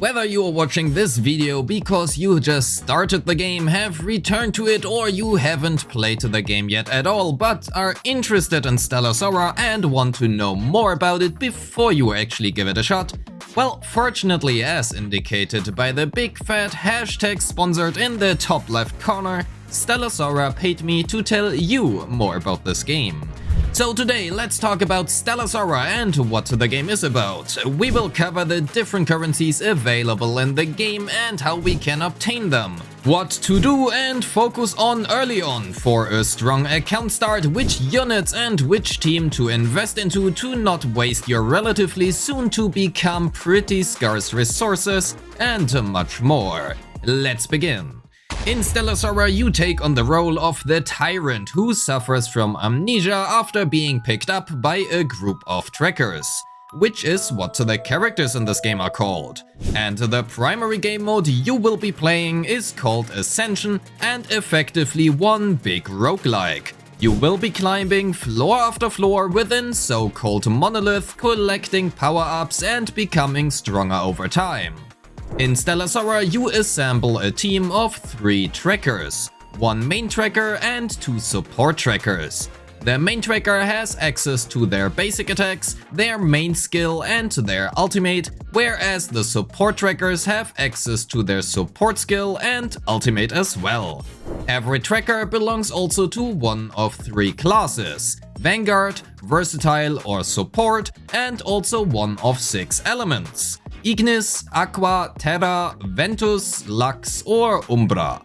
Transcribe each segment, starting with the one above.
Whether you are watching this video because you just started the game, have returned to it, or you haven't played the game yet at all but are interested in Stella Sora and want to know more about it before you actually give it a shot, well, fortunately, as indicated by the big fat hashtag sponsored in the top left corner, Stella Sora paid me to tell you more about this game. So today, let's talk about Stella Sora and what the game is about. We will cover the different currencies available in the game and how we can obtain them, what to do and focus on early on for a strong account start, which units and which team to invest into to not waste your relatively soon to become pretty scarce resources, and much more. Let's begin. In Stella Sora, you take on the role of the tyrant who suffers from amnesia after being picked up by a group of trackers, which is what the characters in this game are called. And the primary game mode you will be playing is called Ascension and effectively one big roguelike. You will be climbing floor after floor within so-called monolith, collecting power-ups and becoming stronger over time. In Stella Sora, you assemble a team of 3 trackers, 1 main tracker and 2 support trackers. The main tracker has access to their basic attacks, their main skill and their ultimate, whereas the support trackers have access to their support skill and ultimate as well. Every tracker belongs also to one of 3 classes: Vanguard, Versatile or Support, and also one of 6 elements: Ignis, Aqua, Terra, Ventus, Lux or Umbra.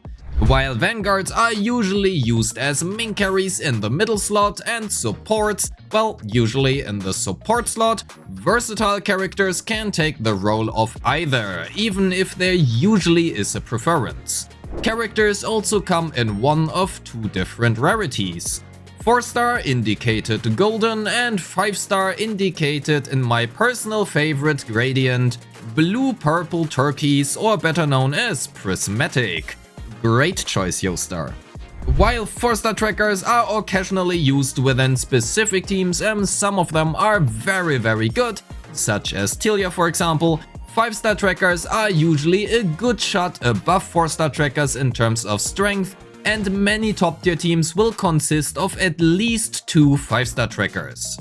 While Vanguards are usually used as main carries in the middle slot and supports, well, usually in the support slot, versatile characters can take the role of either, even if there usually is a preference. Characters also come in one of 2 different rarities: 4-star indicated golden and 5-star indicated in my personal favorite gradient, blue, purple, turquoise, or better known as prismatic. Great choice, Yoastar. While 4-star trackers are occasionally used within specific teams and some of them are very good, such as Tilia for example, 5-star trackers are usually a good shot above 4-star trackers in terms of strength, and many top tier teams will consist of at least 2 5-star trackers.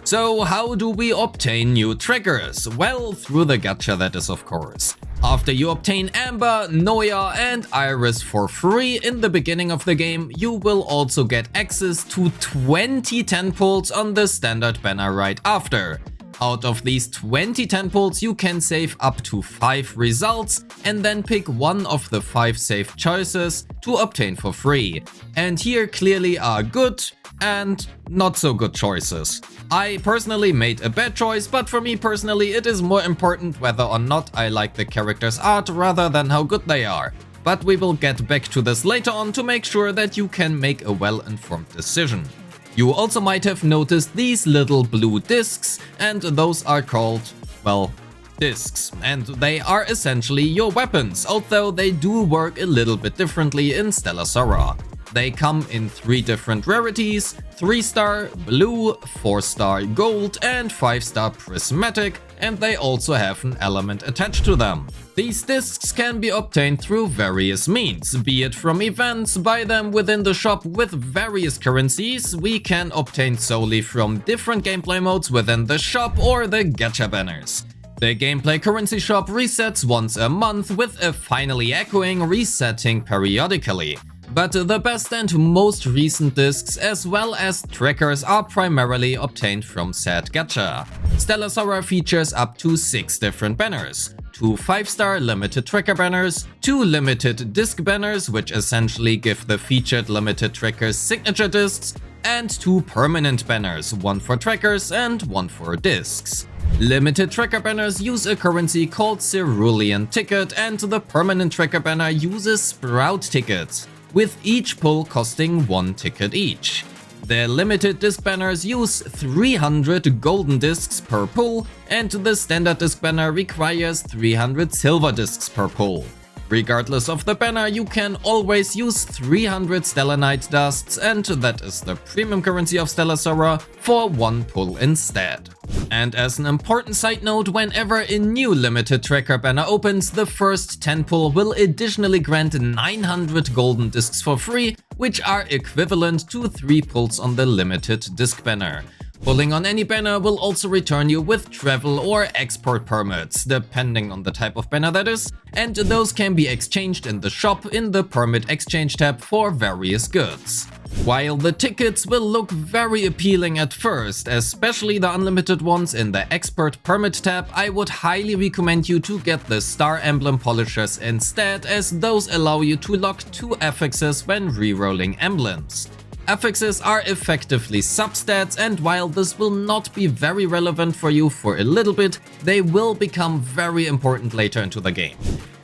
So how do we obtain new trackers? Well, through the gacha, that is, of course. After you obtain Amber, Noya and Iris for free in the beginning of the game, you will also get access to 20 tentpoles on the standard banner right after. Out of these 20 tentpoles, you can save up to 5 results and then pick one of the 5 saved choices to obtain for free. And here clearly are good and not so good choices. I personally made a bad choice, but for me personally it is more important whether or not I like the character's art rather than how good they are. But we will get back to this later on to make sure that you can make a well-informed decision. You also might have noticed these little blue discs, and those are called, well, discs, and they are essentially your weapons, although they do work a little bit differently in Stella Sora. They come in 3 different rarities: 3-star, blue, 4-star gold and 5-star prismatic, and they also have an element attached to them. These discs can be obtained through various means, be it from events, buy them within the shop with various currencies, we can obtain solely from different gameplay modes within the shop or the gacha banners. The gameplay currency shop resets once a month with a finally echoing resetting periodically. But the best and most recent discs as well as trackers are primarily obtained from said gacha. Stella Sora features up to 6 different banners: 2 5-star limited tracker banners, 2 limited disc banners which essentially give the featured limited trackers signature discs, and 2 permanent banners, 1 for trackers and 1 for discs. Limited tracker banners use a currency called Cerulean Ticket, and the permanent tracker banner uses Sprout Tickets, with each pull costing 1 ticket each. The limited disc banners use 300 golden discs per pull, and the standard disc banner requires 300 silver discs per pull. Regardless of the banner, you can always use 300 Stellanite dusts, and that is the premium currency of Stella Sora, for 1 pull instead. And as an important side note, whenever a new limited tracker banner opens, the first 10 pull will additionally grant 900 golden discs for free, which are equivalent to 3 pulls on the limited disc banner. Pulling on any banner will also return you with travel or export permits, depending on the type of banner that is, and those can be exchanged in the shop in the permit exchange tab for various goods. While the tickets will look very appealing at first, especially the unlimited ones in the export permit tab, I would highly recommend you to get the star emblem polishers instead, as those allow you to lock 2 affixes when rerolling emblems. Affixes are effectively substats, and while this will not be very relevant for you for a little bit, they will become very important later into the game.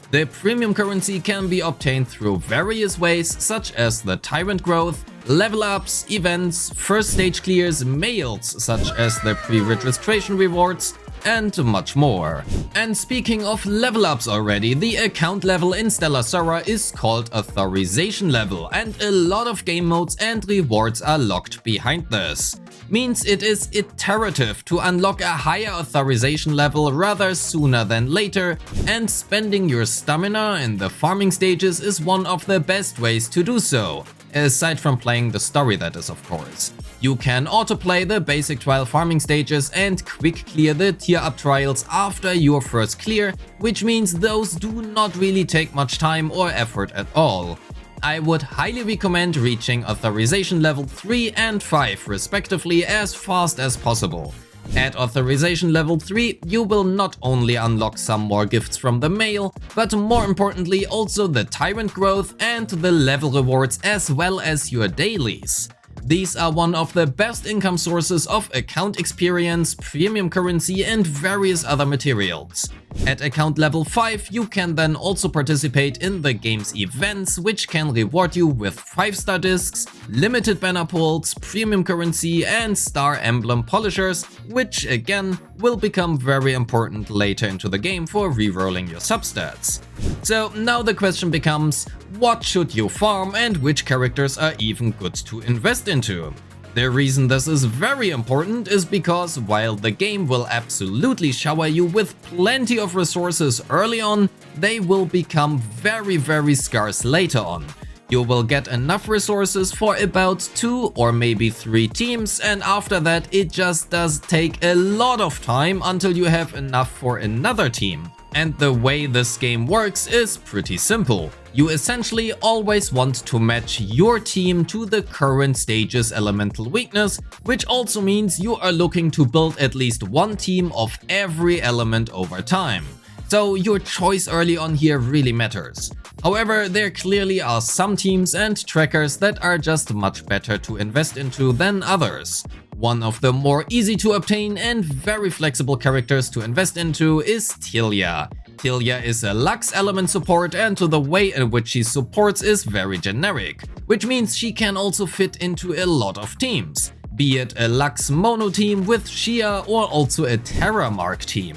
The premium currency can be obtained through various ways, such as the Tyrant growth, level ups, events, first stage clears, mails such as the pre-registration rewards, and much more. And speaking of level ups already, the account level in Stella Sora is called Authorization level, and a lot of game modes and rewards are locked behind this. Means it is iterative to unlock a higher authorization level rather sooner than later, and spending your stamina in the farming stages is one of the best ways to do so. Aside from playing the story, that is, of course. You can autoplay the basic trial farming stages and quick clear the tier up trials after your first clear, which means those do not really take much time or effort at all. I would highly recommend reaching authorization level 3 and 5 respectively as fast as possible. At authorization level 3, you will not only unlock some more gifts from the mail, but more importantly also the Tyrant growth and the level rewards, as well as your dailies. These are one of the best income sources of account experience, premium currency, and various other materials. At account level 5, you can then also participate in the game's events, which can reward you with 5-star discs, limited banner pulls, premium currency, and star emblem polishers, which again will become very important later into the game for rerolling your substats. So now the question becomes, what should you farm and which characters are even good to invest into? The reason this is very important is because while the game will absolutely shower you with plenty of resources early on, they will become very scarce later on. You will get enough resources for about 2 or maybe 3 teams, and after that it just does take a lot of time until you have enough for another team. And the way this game works is pretty simple. You essentially always want to match your team to the current stage's elemental weakness, which also means you are looking to build at least one team of every element over time. So your choice early on here really matters. However, there clearly are some teams and trackers that are just much better to invest into than others. One of the more easy to obtain and very flexible characters to invest into is Tilia. Tilia is a Lux element support, and the way in which she supports is very generic, which means she can also fit into a lot of teams, be it a Lux mono team with Shia or also a Terra Mark team,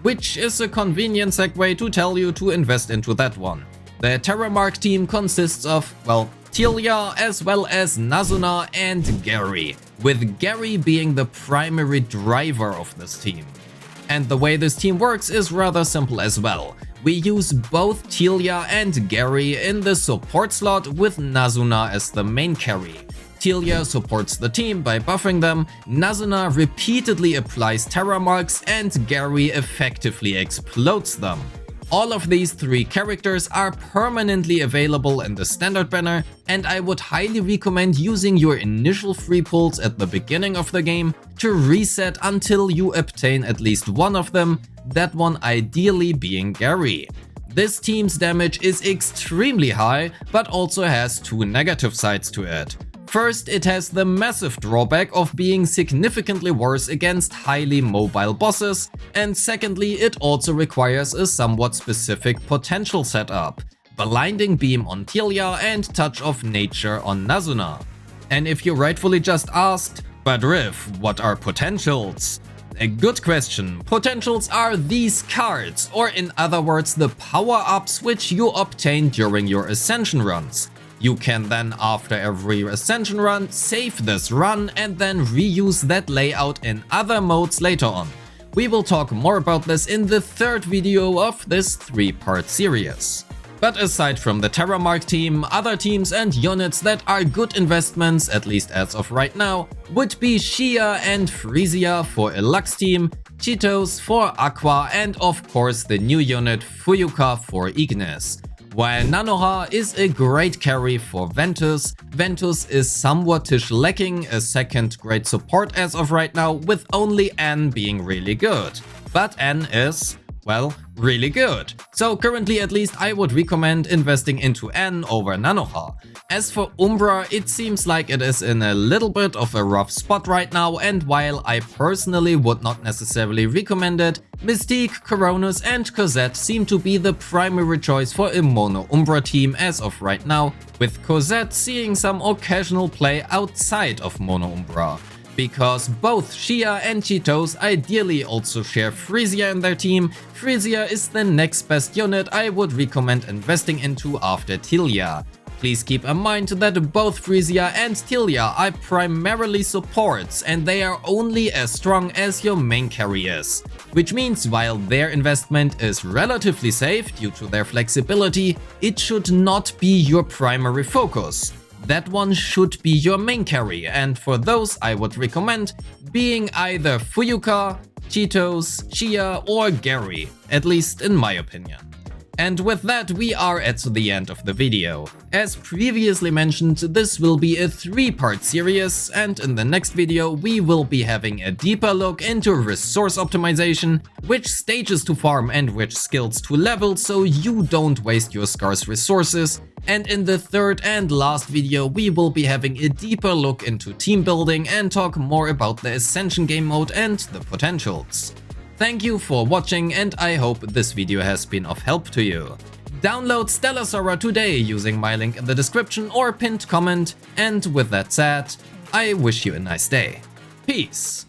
which is a convenient segue to tell you to invest into that one. The Terra Mark team consists of, well, Tilia as well as Nazuna and Gary, with Gary being the primary driver of this team. And the way this team works is rather simple as well. We use both Tilia and Gary in the support slot, with Nazuna as the main carry. Tilia supports the team by buffing them, Nazuna repeatedly applies terra marks, and Gary effectively explodes them. All of these 3 characters are permanently available in the standard banner, and I would highly recommend using your initial free pulls at the beginning of the game to reset until you obtain at least one of them, that one ideally being Gary. This team's damage is extremely high, but also has 2 negative sides to it. First, it has the massive drawback of being significantly worse against highly mobile bosses, and secondly, it also requires a somewhat specific potential setup: Blinding Beam on Tilia and Touch of Nature on Nazuna. And if you rightfully just asked, but Riff, what are potentials? A good question. Potentials are these cards, or in other words, the power-ups which you obtain during your Ascension runs. You can then, after every Ascension run, save this run and then reuse that layout in other modes later on. We will talk more about this in the third video of this 3-part series. But aside from the Terramark team, other teams and units that are good investments, at least as of right now, would be Shia and Frisia for a Lux team, Cheetos for Aqua, and of course the new unit Fuyuka for Ignis. While Nanoha is a great carry for Ventus, Ventus is somewhat lacking a second great support as of right now, with only N being really good. But N is, well, really good. So currently at least I would recommend investing into N over Nanoha. As for Umbra, it seems like it is in a little bit of a rough spot right now, and while I personally would not necessarily recommend it, Mystique, Coronis and Cosette seem to be the primary choice for a mono Umbra team as of right now, with Cosette seeing some occasional play outside of mono Umbra. Because both Shia and Cheetos ideally also share Frisia in their team, Frisia is the next best unit I would recommend investing into after Tilia. Please keep in mind that both Frisia and Tilia are primarily supports and they are only as strong as your main carry is. Which means while their investment is relatively safe due to their flexibility, it should not be your primary focus. That one should be your main carry, and for those I would recommend being either Fuyuka, Cheetos, Shia or Gary, at least in my opinion. And with that, we are at the end of the video. As previously mentioned, this will be a 3-part series, and in the next video we will be having a deeper look into resource optimization, which stages to farm and which skills to level so you don't waste your scarce resources. And in the third and last video we will be having a deeper look into team building and talk more about the Ascension game mode and the potentials. Thank you for watching and I hope this video has been of help to you. Download Stella Sora today using my link in the description or pinned comment, and with that said, I wish you a nice day. Peace!